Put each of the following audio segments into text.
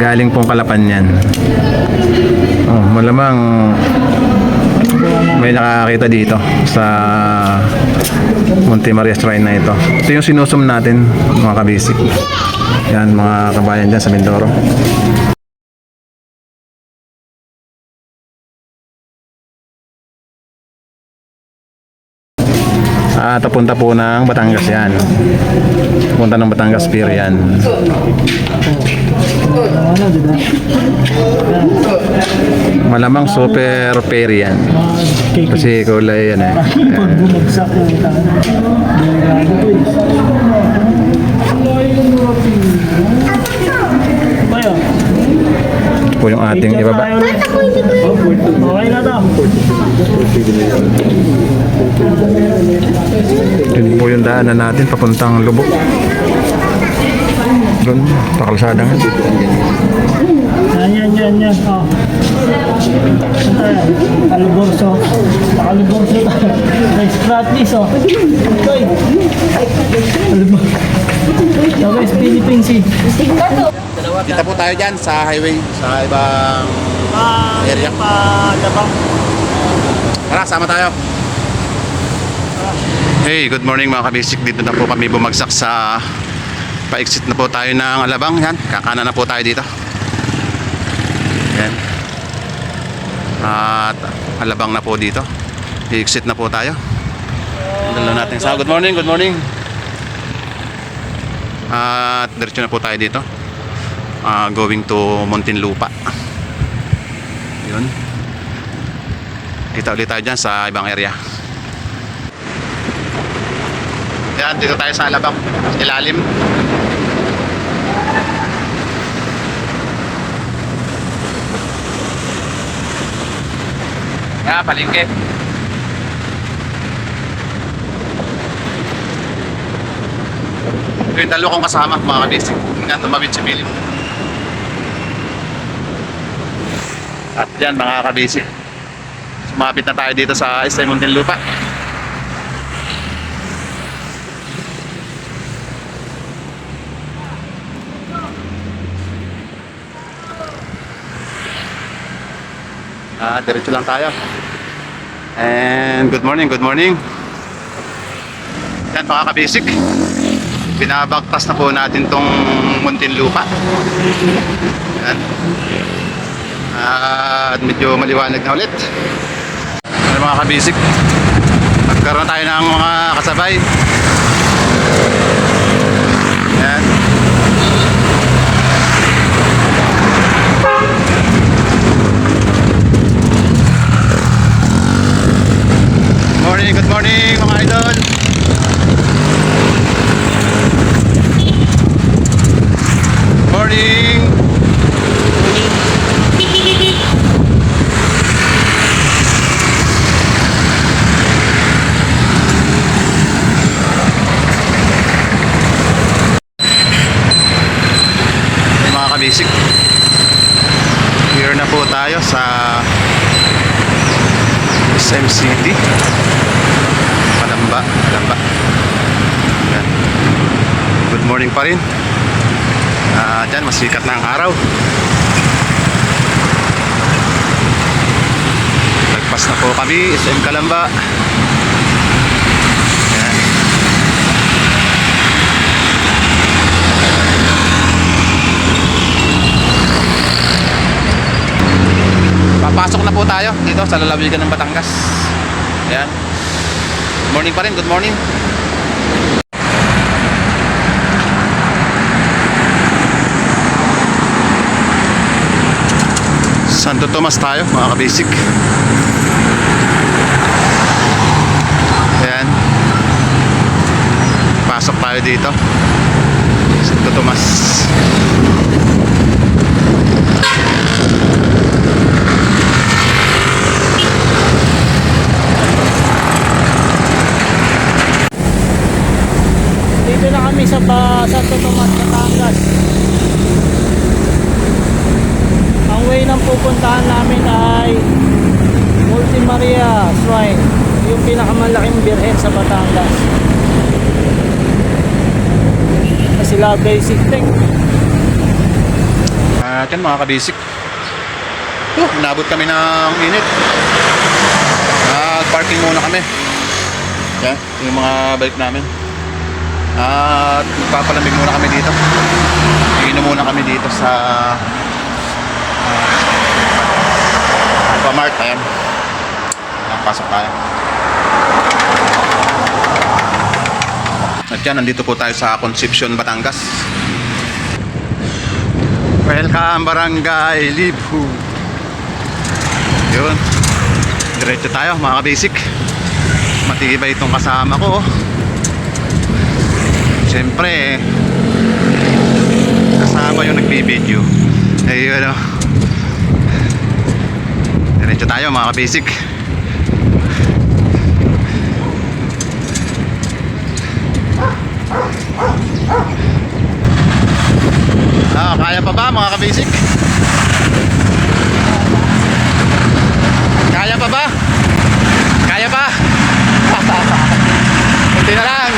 Galing pong Kalapan yan. Oh, malamang may nakakita dito sa Monte Maria Shrine na ito. Ito yung sinusum natin, mga kabisik. Yan, mga kabayan dyan sa Mindoro. At papunta po ng Batangas yan. Punta ng Batangas Pier yan. Malamang super fair yan. Kasi kulay yan eh. Ito po yung ating ibaba. Okay na daw. Ito po yung daanan natin papuntang Lubok. Doon, pakalsada nga. Yan. Oh. Kaluborso. Kaluborso tayo. Nice practice, oh. Toy. Kaluborso. Guys, Philippine Sea. Kita po tayo dyan sa highway, sa ibang area. Labang. Tara, sama tayo. Hey, good morning mga kabisik. Dito na po kami bumagsak sa pa-exit na po tayo ng Alabang. Yan, kakana na po tayo dito. Yan. At Alabang na po dito. I-exit na po tayo. Dalo natin sa good morning. At diretso na po tayo dito. Going to Muntinlupa. Yun. Kita ulit tayo dyan sa ibang area. Yan, dito tayo sa Alabang, ilalim. Yan, palengke. Ito yung dalawa kong kasama, mga kabisik. Yan, tumawid si Philip. At yan, mga kabisik, sumapit na tayo dito sa Muntinlupa. Diretso lang tayo. And good morning. Yan mga kabisik, binabagtas na po natin tong Muntinlupa. Yan. At medyo maliwanag na ulit. Yan mga kabisik, nagkaroon tayo ng mga kasabay. Yan. Good morning mga idol. Morning. Mga kabisik, here na po tayo sa SM City. Kalamba. Yan. Good morning pa rin. Dyan masikat na ang araw. Nagpas na po kami SM Kalamba. Yan. Papasok na po tayo dito sa lalawigan ng Batangas. Yan. Morning pa rin, good morning. Santo Tomas tayo, mga kabisik. Ayan. Pasok tayo dito. Santo Tomas. Dito na kami sa Santo Tomas, Batangas. Ang way ng pupuntahan namin ay Monte Maria Shrine, yung pinakamalaking birhen sa Batangas. Kasi Labay Siktek. At yan mga kabisik. Inabot kami ng init. Parking muna kami. Yan, yung mga bike namin. At magpapalamig muna kami dito. Iinom muna kami dito sa Alphamart. Ayan. Pasok tayo. At yan, nandito po tayo sa Concepcion, Batangas. Welcome Barangay Libu. Yun. Diretso tayo mga kabisik. Matibay itong kasama ko. Siyempre kasama yung nagbibideo. Ayun o. Diretso tayo mga kabisik. Kaya pa ba mga kabisik? Kaya pa ba? Kaya pa? Kunti na lang.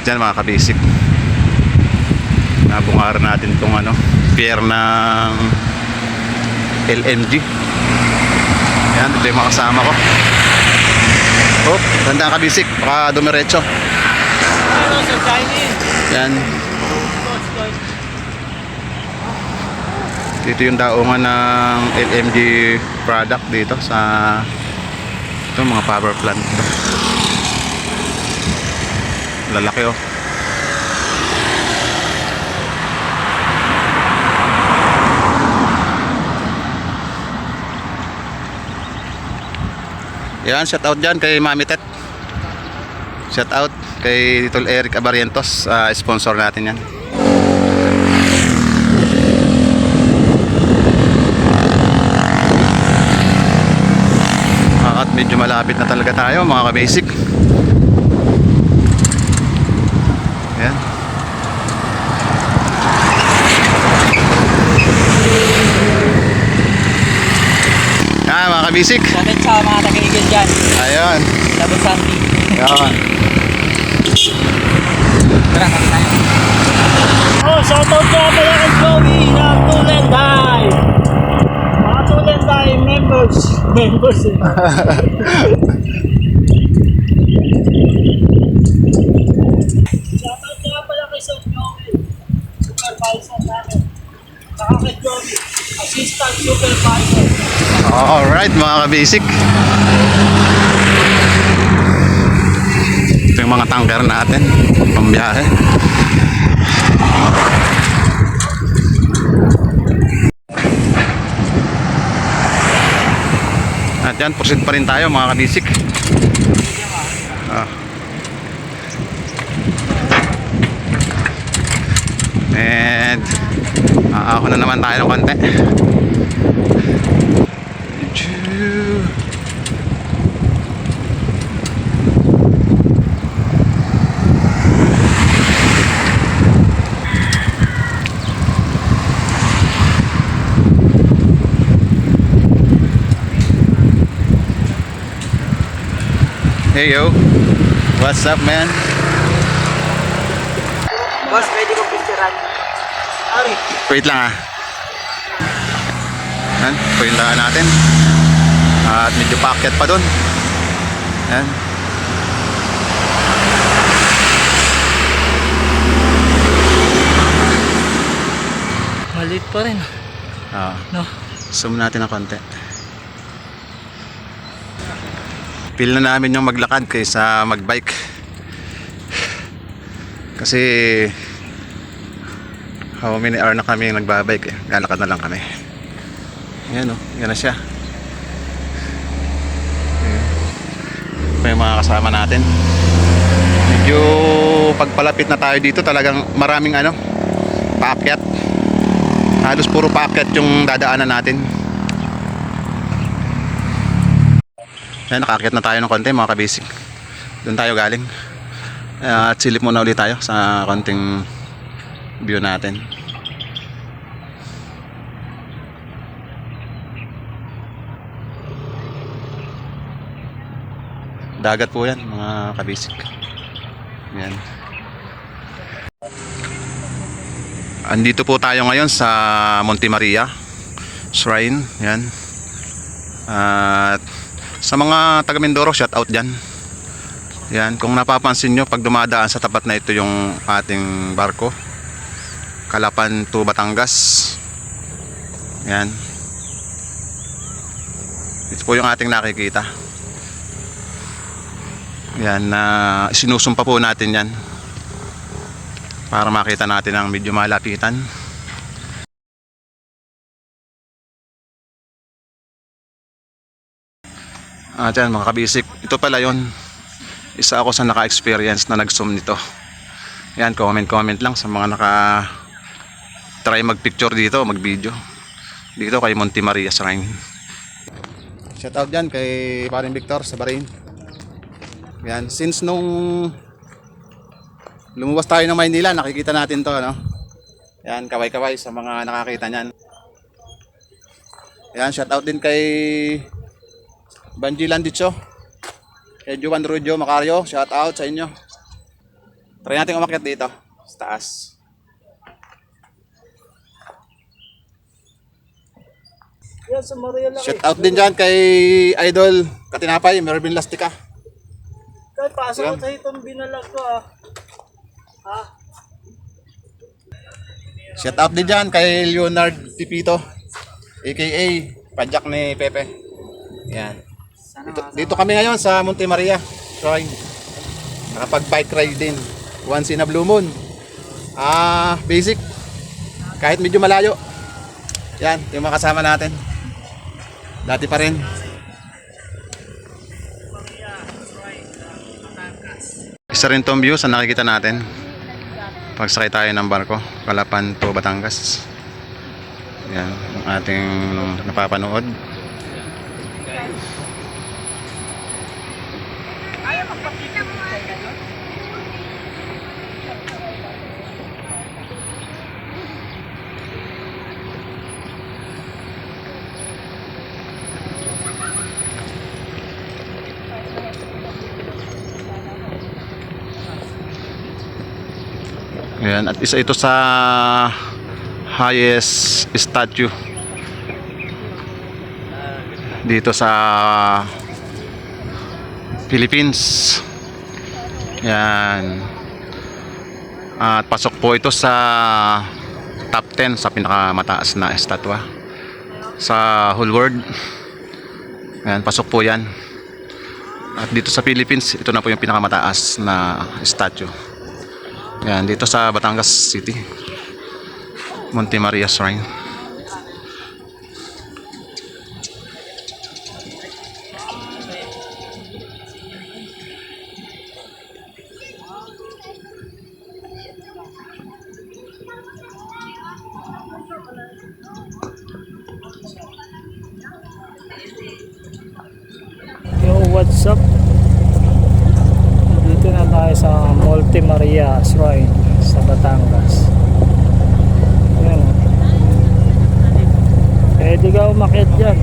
Diyan mga kabisik, nabungaran natin itong pier ng LMG. Yan, ito yung mga kasama ko. Oh, tandaan kabisik, baka dumiretso. Yan, dito yung daungan ng LMG product dito sa ito, mga power plant ito. Lalaki oh. Yan, shout out dyan kay Mami Tet. Shout out kay Tol Eric Abarientos, sponsor natin yan. At medyo malapit na talaga tayo mga kabasic. Yan. Mga kabisik. Bakit sa mga taga-igil dyan? Ayun. Double something. Yan. Tara, kami tayo. Oh, shoutout ko pala kay Joey ng Tulenday. Mga Tulenday members. Members eh. Shoutout ko pala kay Sir Joey. Supervisor namin. Saka kay Joey. Assistant Supervisor. Alright mga kabasic. Ito yung mga tanker natin pambiyahe. At yan, proceed pa rin tayo mga kabasic. And ako na naman tayo ng konti. Hey yo, what's up man? Boss, pwede kong picturean. Sorry. Wait lang Yan, puwintahan natin. At medyo paakyat pa dun. Yan. Maliit pa rin. No? Zoom natin ng konti. Feel na namin yung maglakad kaysa magbike. Kasi how many hour na kami nagbabike lalakad na lang kami. Ayan o, yan na siya. Ayan. Ito yung mga kasama natin. medyo pagpalapit na tayo dito talagang maraming ano, paakyat. Halos puro paakyat yung dadaanan natin. Yan, nakaakyat na tayo ng konti mga kabisik. Doon tayo galing. At silip muna ulit tayo sa konting view natin. Dagat po yan mga kabisik. Yan. Andito po tayo ngayon sa Monte Maria Shrine. Yan. At sa mga taga Mindoro, shout out dyan. Yan, kung napapansin nyo, pag dumadaan sa tapat na ito yung ating barko, Calapan to Batangas. Yan. Ito po yung ating nakikita. Yan, sinusumpa po natin yan para makita natin ang medyo malapitan. At yan mga kabisik, ito pala yon. Isa ako sa naka-experience na nag-zoom nito. Yan, comment lang sa mga naka-try mag-picture dito, mag-video. Dito kay Monte Maria Shrine. Shout out dyan kay Paring Victor sa Bahrain. Yan, since nung lumuwas tayo ng Maynila, nakikita natin to, ano? Yan, kaway-kaway sa mga nakakita niyan. Yan, shout out din kay Banji Landicho. Kay Juan Rudio Macario, shout out sa inyo. Try natin umakyat dito sa taas. Yan, sa Maria Laki. Shout out din dyan kay Idol Katinapay, Mervin Lastica. Kaya pasok ko sa itong binalag ko ha. Shout out din dyan kay Leonard Pipito, aka Pajak ni Pepe. Yan. Dito kami ngayon sa Monte Maria Shrine. Nakapag-bike ride din. Once in a blue moon. Basic. Kahit medyo malayo. Yan, yung mga kasama natin. Dati pa rin. Isa rin tong view sa nakikita natin. Pagsakay tayo ng barko, Calapan to Batangas. Yan, yung ating napapanood. Ayan, at isa ito sa highest statue dito sa Philippines. Yan. At pasok po ito sa top 10 sa pinakamataas na estatwa sa whole world. Yan, pasok po yan. At dito sa Philippines, ito na po yung pinakamataas na statue. Yan, dito sa Batangas City, Monte Maria Shrine. Yo, what's up? Dito na tayo sa Monte Maria Shrine sa Batangas. Ayan. Pwede ka umakyat dyan.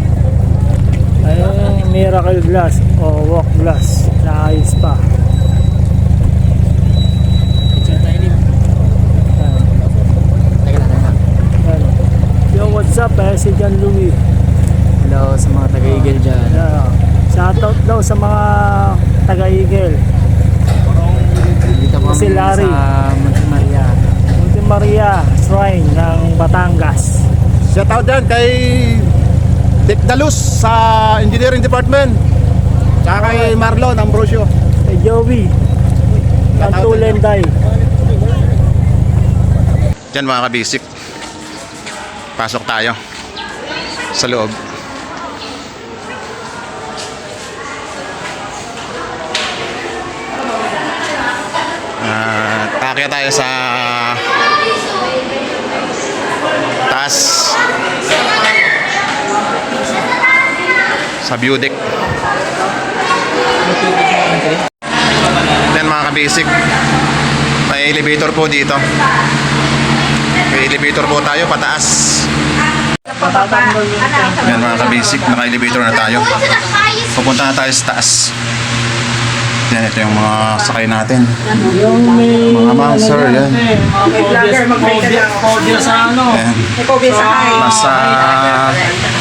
Ayun, miracle glass o walk glass na ayos pa. Ayan. Yo, what's up? Si John Louis. Hello sa mga taga-Eagle dyan. Yeah. Shoutout daw sa mga taga-Eagle. Dito po Si kami Larry. sa Monte Maria. Monte Maria Shrine ng Batangas. Shout out dyan kay Dick Dalus sa Engineering Department. Tsaka kay Marlon Ambrosio. Kay Joey ng Tulenday. Dyan mga kabisik, pasok tayo sa loob. Aakyat tayo sa taas. Sa view deck. Yan mga ka-basic. May elevator po dito. May elevator po tayo pataas. Yan mga ka-basic. Naka-elevator na tayo. Pupunta na tayo sa taas. Yan, ito yung mga sakay natin. Yung may... Mga bouncer, yan. Phobia sa ano. Yan. May COVID sa high. Nasa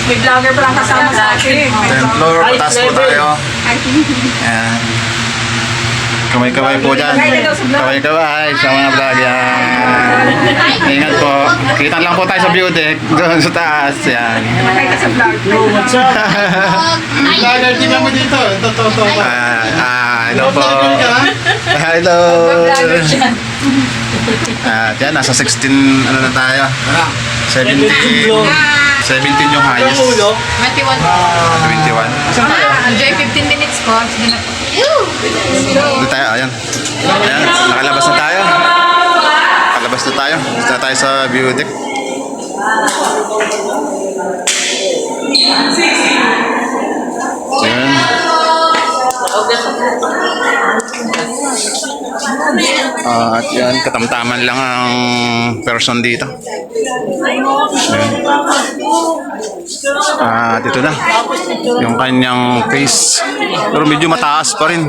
May vlogger pa lang kasama sa akin. 10th floor, pataas po tayo. Yan. Kamay-kamay po dyan. Kamay-kamay sa mga vlog yan. Ingat po. Kita lang po tayo sa view deck. Doon sa taas. Yan. Makita sa vlog. What's up? Vlogger, tingnan mo dito. Hello po. Hello. Yan, nasa 16, ano na tayo? 17 yung highest. 21. 21. Enjoy 15 minutes ko. Sige na po. Dito tayo, ayan. Ayan, nakalabas na tayo. Nakalabas na tayo. Dito na tayo sa view deck. Ayan. At yan, katamtaman lang ang person dito. Ayan. At ito na, yung kanyang face. Pero medyo mataas pa rin.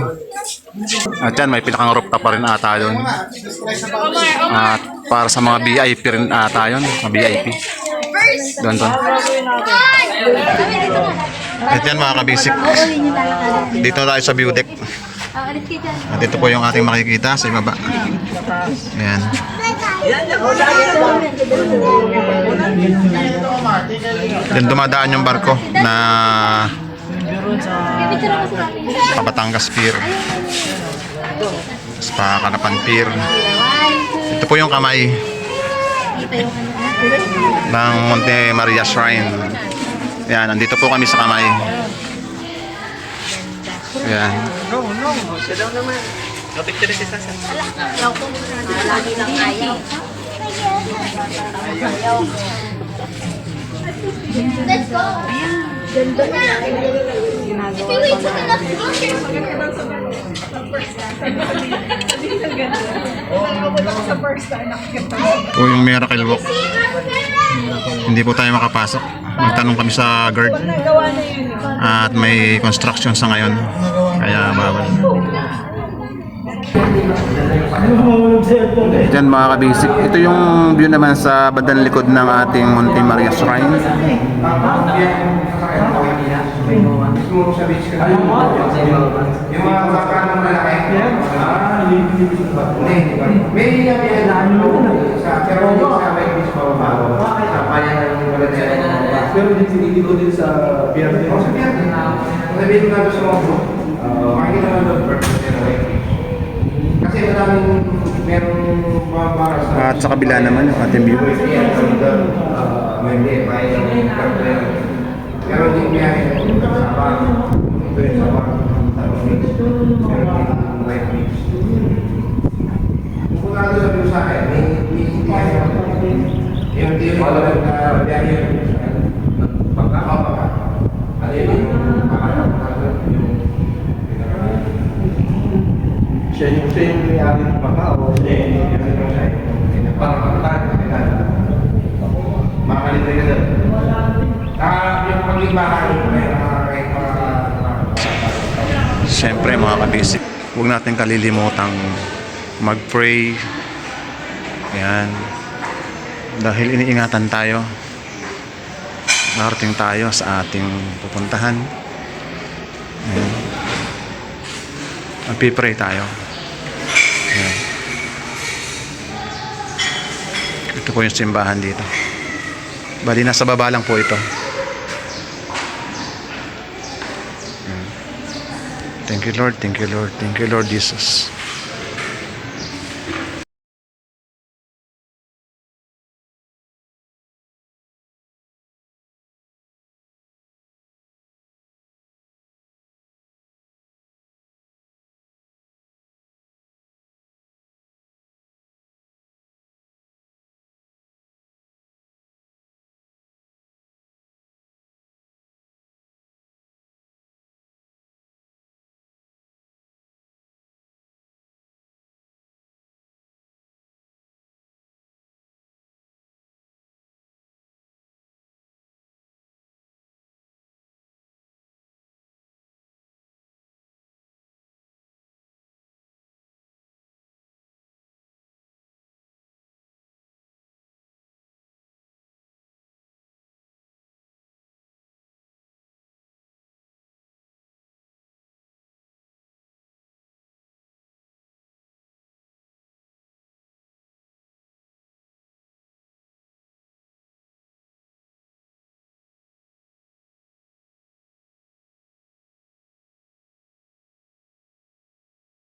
At yan, may pinakang rooftop pa rin ata doon. At para sa mga VIP rin ata yun, mga VIP. Doon. At yan mga kabisik. Dito tayo sa view deck. At ito po yung ating makikita sa ibaba. Ayan. Then dumadaan yung barko na Batangas Pier. Sa Kanapan Pier. Ito po yung kamay ng Monte Maria Shrine. Ayan, nandito po kami sa kamay. Ayan. Let's go. Ganda na. If you wait just enough O yung Miracle Walk. Hindi po tayo makapasok. Magtanong kami sa guard. At may construction sa ngayon. Kaya bawal. Yan mga kabisik. Ito yung view naman sa bandang likod ng ating Monte Maria Shrine. Pero hindi ko din sa biyernes. Sa biyernes. Sabihin ko nga sa mga group, makikita nga doon kasi merong mga baras. At sa kabila naman yung ating view. Pero hindi biyahe sa bang. Ito yung sa bang. Kung ano sabi sa akin, may yung team na biyahe yun. Pagkakapaka. Ano yun yung pagkakapaka yung siya yung may-ari ng baka o siya yung pagkakapaka. Makalibre ka doon. Yung pag-ibahal Siyempre mga kabisik, huwag natin kalilimutang mag-pray. Ayan. Dahil iniingatan tayo. Narating tayo sa ating pupuntahan. Ayan. Magpipray tayo. Ayan. Ito po yung simbahan dito. Bali nasa baba lang po ito. Ayan. Thank you Lord, thank you Lord, thank you Lord Jesus.